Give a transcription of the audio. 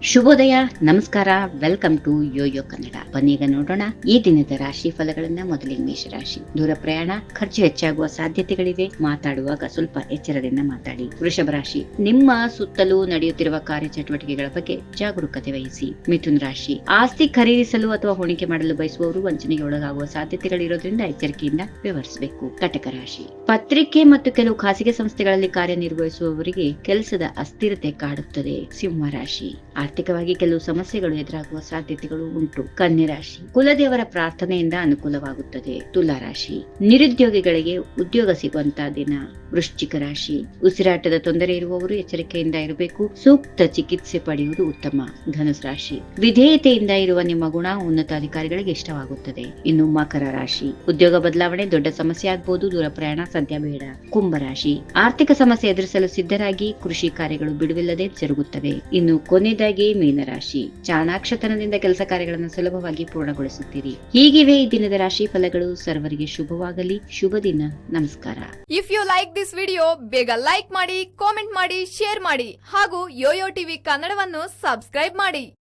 ಶುಭೋದಯ, ನಮಸ್ಕಾರ, welcome to Yoyo Kannada. ಬನ್ನೀಗ ನೋಡೋಣ ಈ ದಿನದ ರಾಶಿ ಫಲಗಳನ್ನ. ಮೊದಲಿಗೆ ಮೇಷರಾಶಿ. ದೂರ ಪ್ರಯಾಣ, ಖರ್ಚು ಹೆಚ್ಚಾಗುವ ಸಾಧ್ಯತೆಗಳಿವೆ. ಮಾತಾಡುವಾಗ ಸ್ವಲ್ಪ ಎಚ್ಚರದಿಂದ ಮಾತಾಡಿ. ವೃಷಭ ರಾಶಿ. ನಿಮ್ಮ ಸುತ್ತಲೂ ನಡೆಯುತ್ತಿರುವ ಕಾರ್ಯಚಟುವಟಿಕೆಗಳ ಬಗ್ಗೆ ಜಾಗರೂಕತೆ ವಹಿಸಿ. ಮಿಥುನ್ ರಾಶಿ. ಆಸ್ತಿ ಖರೀದಿಸಲು ಅಥವಾ ಹೂಡಿಕೆ ಮಾಡಲು ಬಯಸುವವರು ವಂಚನೆಗೆ ಒಳಗಾಗುವ ಸಾಧ್ಯತೆಗಳಿರೋದ್ರಿಂದ ಎಚ್ಚರಿಕೆಯಿಂದ ವ್ಯವಹರಿಸಬೇಕು. ಕಟಕ ರಾಶಿ. ಪತ್ರಿಕೆ ಮತ್ತು ಕೆಲವು ಖಾಸಗಿ ಸಂಸ್ಥೆಗಳಲ್ಲಿ ಕಾರ್ಯನಿರ್ವಹಿಸುವವರಿಗೆ ಕೆಲಸದ ಅಸ್ಥಿರತೆ ಕಾಡುತ್ತದೆ. ಸಿಂಹ ರಾಶಿ. ಆರ್ಥಿಕವಾಗಿ ಕೆಲವು ಸಮಸ್ಯೆಗಳು ಎದುರಾಗುವ ಸಾಧ್ಯತೆಗಳು ಉಂಟು. ಕನ್ಯಾ ರಾಶಿ. ಕುಲದೇವರ ಪ್ರಾರ್ಥನೆಯಿಂದ ಅನುಕೂಲವಾಗುತ್ತದೆ. ತುಲಾ ರಾಶಿ. ನಿರುದ್ಯೋಗಿಗಳಿಗೆ ಉದ್ಯೋಗ ಸಿಗುವಂತಹ ದಿನ. ವೃಶ್ಚಿಕ ರಾಶಿ. ಉಸಿರಾಟದ ತೊಂದರೆ ಇರುವವರು ಎಚ್ಚರಿಕೆಯಿಂದ ಇರಬೇಕು. ಸೂಕ್ತ ಚಿಕಿತ್ಸೆ ಪಡೆಯುವುದು ಉತ್ತಮ. ಧನುಸ್ ರಾಶಿ. ವಿಧೇಯತೆಯಿಂದ ಇರುವ ನಿಮ್ಮ ಗುಣ ಉನ್ನತಾಧಿಕಾರಿಗಳಿಗೆ ಇಷ್ಟವಾಗುತ್ತದೆ. ಇನ್ನು ಮಕರ ರಾಶಿ. ಉದ್ಯೋಗ ಬದಲಾವಣೆ ದೊಡ್ಡ ಸಮಸ್ಯೆ ಆಗಬಹುದು. ದೂರ ಪ್ರಯಾಣ ಸದ್ಯ ಬೇಡ. ಕುಂಭ ರಾಶಿ. ಆರ್ಥಿಕ ಸಮಸ್ಯೆ ಎದುರಿಸಲು ಸಿದ್ಧರಾಗಿ. ಕೃಷಿ ಕಾರ್ಯಗಳು ಬಿಡುವಿಲ್ಲದೆ ಜರುಗುತ್ತವೆ. ಇನ್ನು ಕೊನೆಯದಾಗಿ ಮೀನರಾಶಿ. ಚಾಣಾಕ್ಷತನದಿಂದ ಕೆಲಸ ಕಾರ್ಯಗಳನ್ನು ಸುಲಭವಾಗಿ ಪೂರ್ಣಗೊಳಿಸುತ್ತೀರಿ. ಹೀಗಿವೆ ಈ ದಿನದ ರಾಶಿ ಫಲಗಳು. ಸರ್ವರಿಗೆ ಶುಭವಾಗಲಿ. ಶುಭ ದಿನ. ನಮಸ್ಕಾರ. If you like this video, ಬೇಗ ಲೈಕ್ ಮಾಡಿ, ಕಾಮೆಂಟ್ ಮಾಡಿ, ಶೇರ್ ಮಾಡಿ ಹಾಗೂ ಯೋಯೋ ಟಿವಿ ಕನ್ನಡವನ್ನು ಸಬ್ಸ್ಕ್ರೈಬ್ ಮಾಡಿ.